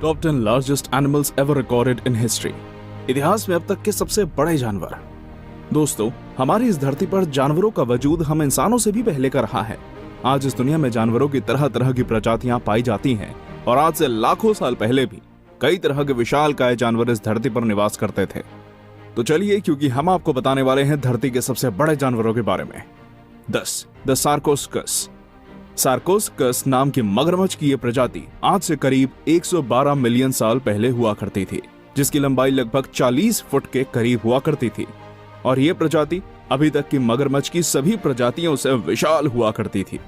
Top 10 largest animals ever recorded in history. इतिहास में अब तक के सबसे बड़े जानवर। दोस्तों, हमारी इस धरती पर जानवरों का वजूद हम इंसानों से भी पहले का रहा है। आज इस दुनिया में जानवरों की तरह तरह की प्रजातियां पाई जाती हैं और आज से लाखों साल पहले भी कई तरह के विशालकाय जानवर इस धरती पर निवास करते थे। तो चलिए, क्योंकि हम आपको बताने वाले हैं धरती के सबसे बड़े जानवरों के बारे में। 10. द सार्कोस्कस। सार्कोस्कस नाम की मगरमच्छ की यह प्रजाति आज से करीब 112 मिलियन साल पहले हुआ करती थी, जिसकी लंबाई लगभग 40 फुट के करीब हुआ करती थी। और यह प्रजाति अभी तक की मगरमच्छ की सभी प्रजातियों से विशाल हुआ करती थी।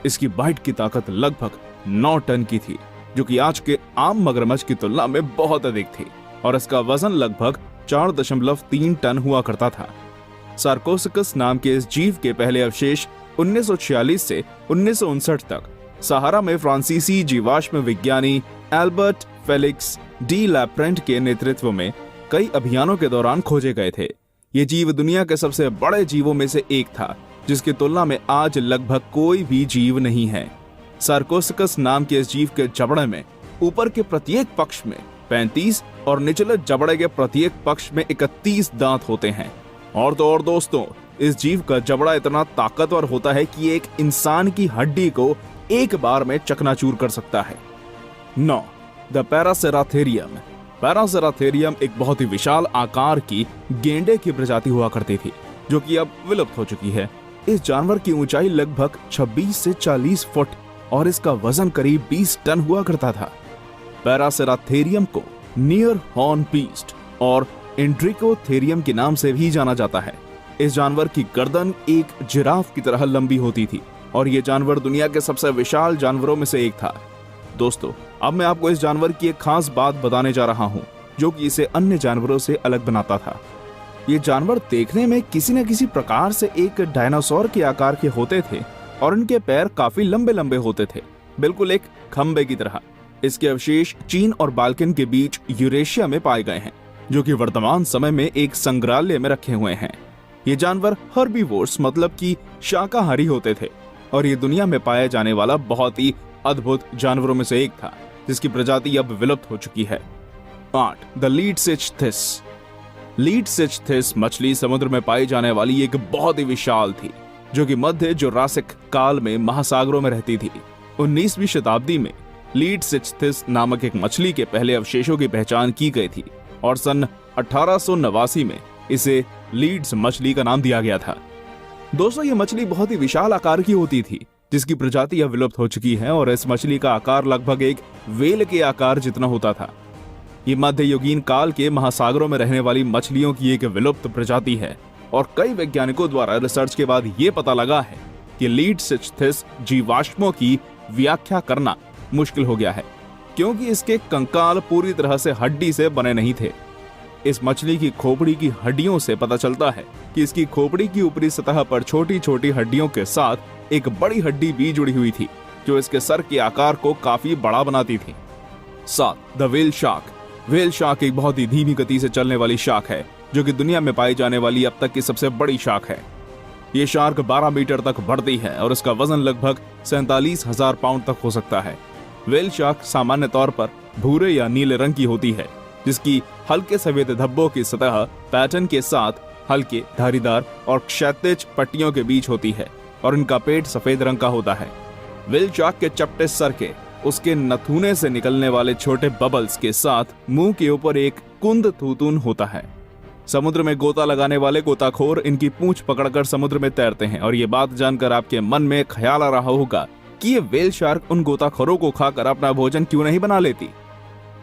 इसकी बाइट की ताकत लगभग 9 टन की थी, जो कि आज के आम मगरमच्छ की तुलना में बहुत अधिक थी, और इसका वजन लगभग 4.3 टन हुआ करता था। सार्कोस्कस नाम के इस जीव के पहले अवशेष 1946 से 1959 तक सहारा में फ्रांसीसी जीवाश्म विज्ञानी एल्बर्ट फेलिक्स डी लैप्रेंट के नेतृत्व में कई अभियानों के दौरान खोजे गए थे। ये जीव दुनिया के सबसे बड़े जीवों में से एक था, जिसकी तुलना में आज लगभग कोई भी जीव नहीं है। सार्कोस्कस नाम के इस जीव के जबड़े में ऊपर के प्रत्येक पक्ष में 35 और निचले जबड़े के प्रत्येक पक्ष में 31 दांत होते हैं। और तो और दोस्तों, इस जीव का जबड़ा इतना ताकतवर होता है कि एक इंसान की हड्डी को एक बार में चकनाचूर कर सकता है। 9. द पैरासेराथेरियम। पैरासेराथेरियम एक बहुत ही विशाल आकार की गेंडे की प्रजाति हुआ करती थी, जो कि अब विलुप्त हो चुकी है। इस जानवर की ऊंचाई लगभग 26 से 40 फुट और इसका वजन करीब 20 टन हुआ करता था। पैरासेराथेरियम को नियर हॉर्न बीस्ट और इंड्रिकोथेरियम के नाम से भी जाना जाता है। इस जानवर की गर्दन एक जिराफ की तरह लंबी होती थी और यह जानवर दुनिया के सबसे विशाल जानवरों में से एक था। दोस्तों, अब मैं आपको इस जानवर की एक खास बात बताने जा रहा हूं, जो कि इसे अन्य जानवरों से अलग बनाता था। ये जानवर देखने में किसी न किसी प्रकार से एक डायनासोर के आकार के होते थे और इनके पैर काफी लंबे लंबे होते थे, बिल्कुल एक खंबे की तरह। इसके अवशेष चीन और बाल्कन के बीच यूरेशिया में पाए गए हैं, जो कि वर्तमान समय में एक संग्रहालय में रखे हुए हैं। ये जानवर हर्बीवोर्स मतलब कि शाकाहारी होते थे और ये दुनिया में पाया जाने वाला बहुत ही अद्भुत जानवरों में से एक था, जिसकी प्रजाति अब विलुप्त हो चुकी है। 8. द लीडसिचथिस। लीडसिचथिस मछली समुद्र में पाई जाने वाली एक बहुत ही विशाल थी, जो कि मध्य जुरासिक काल में महासागरों में रहती थी। 19वीं शताब्दी में लीडसिचथिस नामक एक मछली के पहले अवशेषों की पहचान की गई थी और सन 1889 में इसे लीड्स मछली का नाम दिया गया था। दोस्तों, ये मछली बहुत ही विशाल आकार की होती थी, जिसकी प्रजाति अब विलुप्त हो चुकी है और इस मछली का आकार लगभग एक व्हेल के आकार जितना होता था। ये मध्ययुगीन काल के महासागरों में रहने वाली मछलियों की एक विलुप्त प्रजाति है और कई वैज्ञानिकों द्वारा रिसर्च के बाद ये पता लगा है कि लीडसिचथिस जीवाश्मों की व्याख्या करना मुश्किल हो गया है, क्योंकि इसके कंकाल पूरी तरह से हड्डी से बने नहीं थे। इस मछली की खोपड़ी की हड्डियों से पता चलता है कि इसकी खोपड़ी की ऊपरी सतह पर छोटी छोटी हड्डियों के साथ एक बड़ी हड्डी भी जुड़ी हुई थी, जो इसके सर के आकार को काफी बड़ा बनाती थी। 7. The whale shark. Whale shark एक बहुत ही धीमी गति से चलने वाली शार्क है, जो कि दुनिया में पाई जाने वाली अब तक की सबसे बड़ी शार्क है। ये शार्क 12 मीटर तक बढ़ती है और इसका वजन लगभग 47,000 पाउंड तक हो सकता है। व्हेल शार्क सामान्य तौर पर भूरे या नीले रंग की होती है, जिसकी हल्के सफेद धब्बों की सतह पैटर्न के साथ हल्के धारीदार और क्षैतिज पट्टियों के बीच होती है और इनका पेट सफेद रंग का होता है। व्हेल शार्क के चपटे सर के उसके नथुने से निकलने वाले छोटे बबल्स के साथ मुंह के ऊपर एक कुंद थूतून होता है। समुद्र में गोता लगाने वाले गोताखोर इनकी पूंछ पकड़कर समुद्र में तैरते हैं और ये बात जानकर आपके मन में ख्याल आ रहा होगा कि ये व्हेल शार्क उन गोताखोरों को खाकर अपना भोजन क्यों नहीं बना लेती।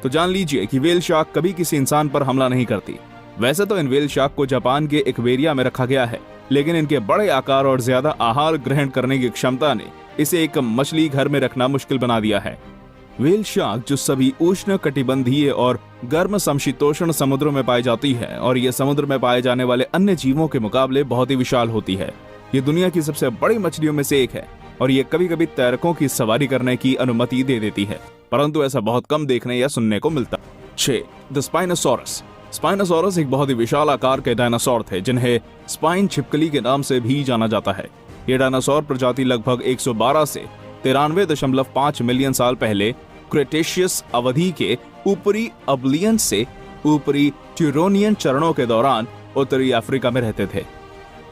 तो जान लीजिए कि व्हेल शार्क कभी किसी इंसान पर हमला नहीं करती। वैसे तो इन व्हेल शार्क को जापान के एक्वेरिया में रखा गया है, लेकिन इनके बड़े आकार और ज्यादा आहार ग्रहण करने की क्षमता ने इसे एक मछली घर में रखना मुश्किल बना दिया है। व्हेल शार्क जो सभी उष्ण कटिबंधीय और गर्म समशीतोष्ण समुद्रों में पाई जाती है और ये समुद्र में पाए जाने वाले अन्य जीवों के मुकाबले बहुत ही विशाल होती है। ये दुनिया की सबसे बड़ी मछलियों में से एक है और ये कभी कभी तैरकों की सवारी करने की अनुमति दे देती है, परंतु ऐसा बहुत कम देखने या सुनने को मिलता। 6. The spinosaurus. स्पाइनोसॉरस एक बहुत ही विशाल आकार के डायनासोर थे, जिन्हें स्पाइन छिपकली के नाम से भी जाना जाता है। ये डायनासोर प्रजाति लगभग 112 से 93.5 मिलियन साल पहले क्रेटेशियस अवधि के ऊपरी अब्लियन से ऊपरी ट्यूरोनियन चरणों के दौरान उत्तरी अफ्रीका में रहते थे।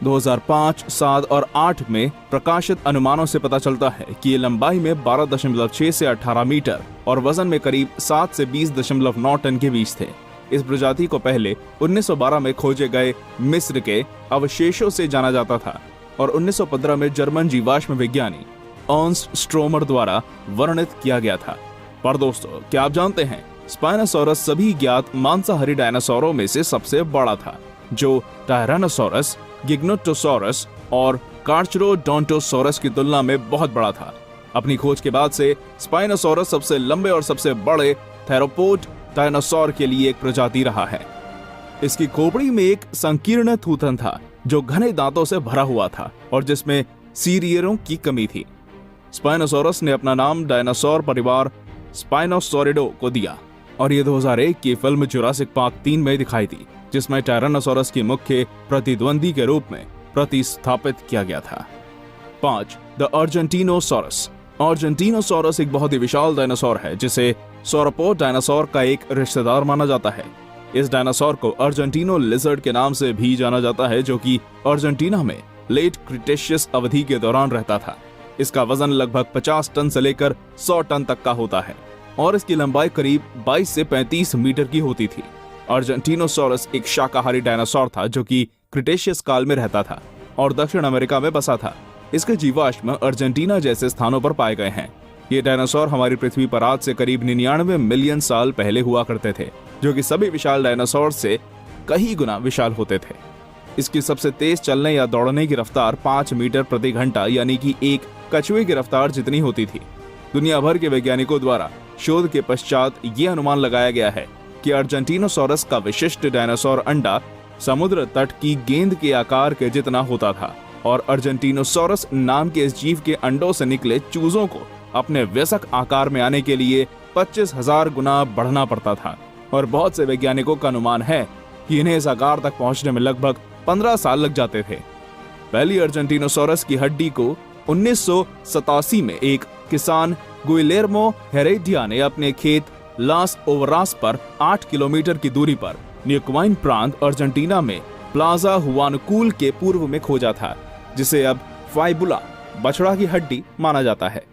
2005, 7 और 8 में प्रकाशित अनुमानों से पता चलता है कि ये लंबाई में 12.6 से 18 मीटर और वजन में करीब 7 से 20.9 टन के बीच थे। इस प्रजाति को पहले 1912 में खोजे गए मिस्र के अवशेषों से जाना जाता था और 1915 में जर्मन जीवाश्म विज्ञानी अर्नस्ट स्ट्रोमर द्वारा वर्णित किया गया था। पर दोस्तों, क्या आप जानते हैं स्पाइनोसॉरस सभी ज्ञात मांसाहारी डायनासोरों में से सबसे बड़ा था, जो टायरानोसॉरस, गिग्नोटोसॉरस और कार्चरोडोंटोसॉरस की तुलना में बहुत बड़ा था। अपनी खोज के बाद से स्पाइनोसॉरस सबसे लंबे और सबसे बड़े थेरोपोड डायनासोर के लिए एक प्रजाति रहा है। इसकी खोपड़ी में एक संकीर्ण थूथन था जो घने दांतों से भरा हुआ था और जिसमें सीरियरों की कमी थी। स्पाइनोसॉरस ने अपना नाम डायनासोर परिवार स्पाइनोसॉरिडो को दिया और ये 2001 की फिल्म जुरासिक पार्क 3 में दिखाई दी, जिसमें टायरानोसॉरस की मुख्य प्रतिद्वंदी के रूप में प्रतिस्थापित किया गया था। 5. द अर्जेंटिनोसॉरस। अर्जेंटिनोसॉरस एक बहुत ही विशाल डायनासोर है जिसे सौरोपोड डायनासोर का एक रिश्तेदार माना जाता है। इस डायनासोर को अर्जेंटिनो लिजर्ड के नाम से भी जाना जाता है, जो कि अर्जेंटीना में लेट क्रिटेशियस अवधि के दौरान रहता था। इसका वजन लगभग 50 टन से लेकर 100 टन तक का होता है और इसकी लंबाई करीब 22 से 35 मीटर की होती थी। अर्जेंटिनोसॉरस एक शाकाहारी डायनासोर था जो कि क्रिटेशियस काल में रहता था और दक्षिण अमेरिका में बसा था। इसके जीवाश्म अर्जेंटीना जैसे स्थानों पर पाए गए हैं। ये डायनासोर हमारी पृथ्वी पर आज से करीब 99 मिलियन साल पहले हुआ करते थे, जो कि सभी विशाल डायनासोर से कई गुना विशाल होते थे। इसकी सबसे तेज चलने या दौड़ने की रफ्तार 5 मीटर प्रति घंटा यानी कि एक कछुए की रफ्तार जितनी होती थी। दुनिया भर के वैज्ञानिकों द्वारा शोध के पश्चात ये अनुमान लगाया गया है कि अर्जेंटिनोसॉरस का विशिष्ट डायनासोर अंडा समुद्र तट की गेंद के आकार के जितना होता था और अर्जेंटिनोसॉरस नाम के इस जीव के अंडों से निकले चूजों को अपने वयस्क आकार में आने के लिए 25,000 गुना बढ़ना पड़ता था और बहुत से वैज्ञानिकों का अनुमान है कि इन्हें इस आकार तक पहुंचने में लगभग 15 साल लग जाते थे। पहली अर्जेंटिनोसॉरस की हड्डी को 1987 में एक किसान गुइलेर्मो हेरेडिया ने अपने खेत लास ओवरास पर 8 किलोमीटर की दूरी पर न्यूक्वाइन प्रांत अर्जेंटीना में प्लाजा हुआनकुल के पूर्व में खोजा था, जिसे अब फाइबुला बछड़ा की हड्डी माना जाता है।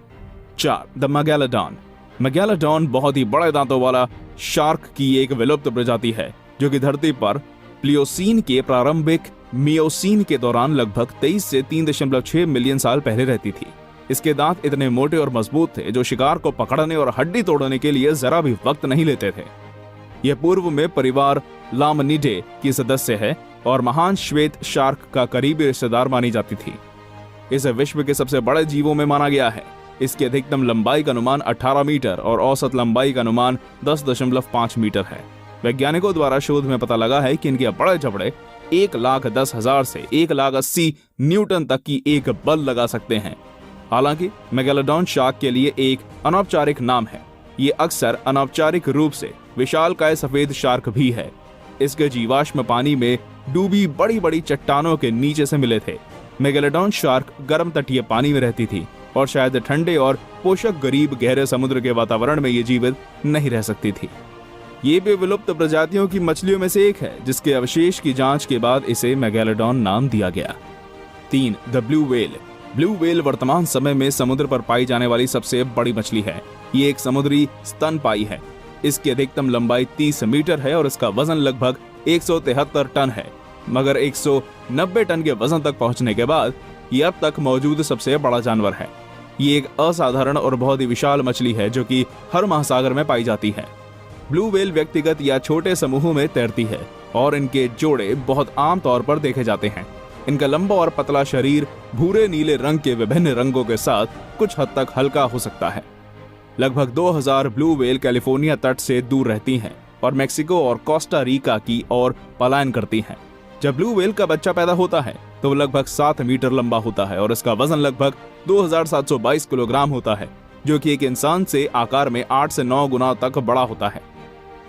4. The megalodon. मेगालोडॉन बहुत ही बड़े दांतों वाला शार्क की एक विलुप्त प्रजाति है जो कि धरती पर प्लियोसीन के प्रारंभिक मियोसीन के दौरान लगभग 23 से 3.6 मिलियन साल पहले रहती थी। इसके दांत इतने मोटे और मजबूत थे जो शिकार को पकड़ने और हड्डी तोड़ने के लिए जरा भी वक्त नहीं लेते थे। यह पूर्व में परिवार लामनिडे की सदस्य है और महान श्वेत शार्क का करीबी रिश्तेदार मानी जाती थी। इसे विश्व के सबसे बड़े जीवों में माना गया है। इसकी अधिकतम लंबाई का अनुमान 18 मीटर और औसत लंबाई का अनुमान 10.5 मीटर है। वैज्ञानिकों द्वारा शोध में पता लगा है कि इनके बड़े जबड़े 1,10,000 से 1,80,000 न्यूटन तक की एक बल लगा सकते हैं। हालांकि मेगालोडॉन शार्क के लिए एक अनौपचारिक नाम है। ये अक्सर अनौपचारिक रूप से विशालकाय सफेद शार्क भी है। इसके जीवाश्म पानी में डूबी बड़ी बड़ी चट्टानों के नीचे से मिले थे। मेगालोडॉन शार्क गर्म तटीय पानी में रहती थी और शायद ठंडे और पोषक गरीब गहरे समुद्र के वातावरण में ये जीवित नहीं रह सकती थी। ये भी विलुप्त प्रजातियों की मछलियों में से एक है जिसके अवशेष की जांच के बाद इसे मेगालोडॉन नाम दिया गया। 3. The blue whale. Blue whale वर्तमान समय में समुद्र पर पाई जाने वाली सबसे बड़ी मछली है। ये एक समुद्री स्तनपायी है। इसकी अधिकतम लंबाई 30 मीटर है और इसका वजन लगभग 173 टन है, मगर 190 टन के वजन तक पहुंचने के बाद ये अब तक मौजूद सबसे बड़ा जानवर है। ये एक असाधारण और बहुत ही विशाल मछली है जो कि हर महासागर में पाई जाती है। ब्लू व्हेल व्यक्तिगत या छोटे समूहों में तैरती है और इनके जोड़े बहुत आम तौर पर देखे जाते हैं। इनका लंबा और पतला शरीर भूरे नीले रंग के विभिन्न रंगों के साथ कुछ हद तक हल्का हो सकता है। लगभग 2000 ब्लू व्हेल कैलिफोर्निया तट से दूर रहती हैं और मेक्सिको और कोस्टा रिका की ओर पलायन करती हैं। जब ब्लू व्हेल का बच्चा पैदा होता है तो वो लगभग 7 मीटर लंबा होता है और इसका वजन लगभग 2722 किलोग्राम होता है, जो कि एक इंसान से आकार में 8 से 9 गुना तक बड़ा होता है।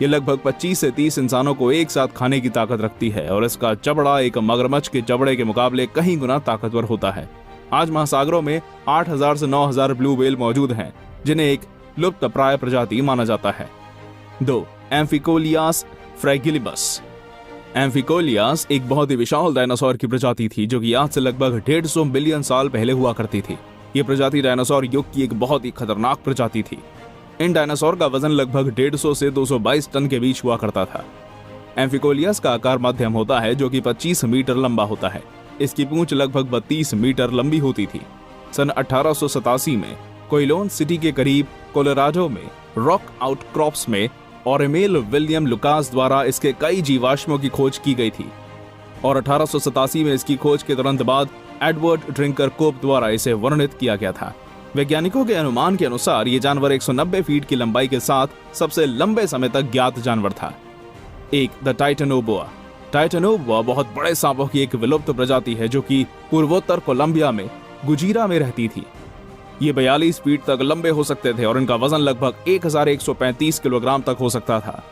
ये लगभग 25 से 30 इंसानों को एक साथ खाने की ताकत रखती है और इसका जबड़ा एक मगरमच्छ के जबड़े के मुकाबले कहीं गुना ताकतवर होता है। आज महासागरों में 8000 से 9000 ब्लू व्हेल मौजूद हैं, जिन्हें एक लुप्तप्राय प्रजाति माना जाता है। 2. एम्फिकोलियास फ्रैगिलिबस। एम्फिकोलियास एक बहुत ही विशाल डायनासोर की प्रजाति थी जो कि आज से लगभग 150 मिलियन साल पहले हुआ करती थी। ये प्रजाति डायनासोर युग की एक बहुत ही खतरनाक प्रजाति थी। इन डायनासोर का वजन लगभग 150 से 222 टन के बीच हुआ करता था। एम्फिकोलियास का आकार मध्यम होता है जो कि 25 मीटर लंबा होता है। इसकी पूंछ लगभग 32 मीटर लंबी होती थी। सन 1887 में कोइलोन सिटी के करीब कोलोराडो में रॉक आउटक्रॉप्स में ओरेमेल विलियम लुकास द्वारा इसके कई जीवाश्मों की खोज की गई थी और 1887 में इसकी खोज के तुरंत बाद एडवर्ड ड्रिंकर कोप द्वारा इसे वर्णित किया गया था। वैज्ञानिकों के अनुमान के अनुसार ये जानवर 190 फीट की लंबाई के साथ सबसे लंबे समय तक ज्ञात जानवर था। 1. The Titanoboa. टाइटेनोबोआ बहुत बड़े सांपों की एक विलुप्त प्रजाति है जो कि पूर्वोत्तर कोलंबिया में गुजीरा में रहती थी। ये 42 फीट तक लंबे हो सकते थे और इनका वजन लगभग 1135 किलोग्राम तक हो सकता था।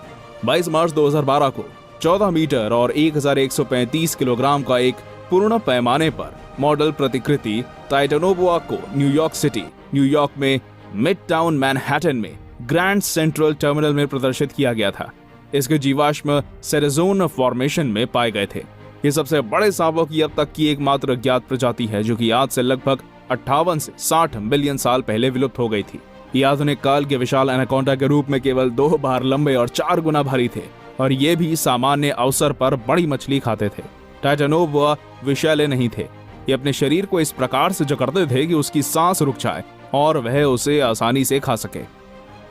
22 मार्च 2012 को 14 मीटर और 1135 किलोग्राम का एक पूर्ण पैमाने पर मॉडल प्रतिकृति टाइटेनोबोआ को न्यूयॉर्क सिटी, न्यूयॉर्क में मिड टाउन मैनहट्टन में ग्रैंड सेंट्रल टर्मिनल में प्रदर्शित किया गया था। इसके जीवाश्म सेरेज़ोन फॉर्मेशन में पाए गए थे। ये सबसे बड़े सांपों की अब तक की एकमात्र ज्ञात प्रजाति है जो कि आज से लगभग 58 से 60 मिलियन साल पहले विलुप्त हो गई थी। ये आधुनिक काल के विशाल एनाकोंडा के रूप में केवल 2 बार लंबे और 4 गुना भारी थे और ये भी सामान्य अवसर पर बड़ी मछली खाते थे। टाइटेनोबोआ विषैले नहीं थे। ये अपने शरीर को इस प्रकार से जकड़ते थे कि उसकी सांस रुक जाए और वह उसे आसानी से खा सके।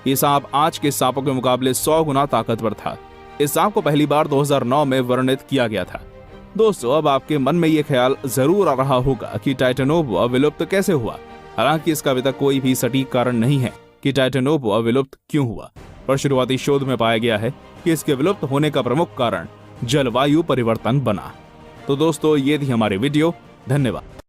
ये सांप आज के सांपों के मुकाबले 100 गुना ताकतवर था। इस सांप को पहली बार 2009 में वर्णित किया गया था। दोस्तों, अब आपके मन में ये ख्याल जरूर आ रहा होगा कि टाइटेनोबोआ विलुप्त कैसे हुआ। हालांकि इसका अभी तक कोई भी सटीक कारण नहीं है कि टाइटेनोबोआ विलुप्त क्यों हुआ, पर शुरुआती शोध में पाया गया है कि इसके विलुप्त होने का प्रमुख कारण जलवायु परिवर्तन बना। तो दोस्तों, ये थी हमारी वीडियो। धन्यवाद।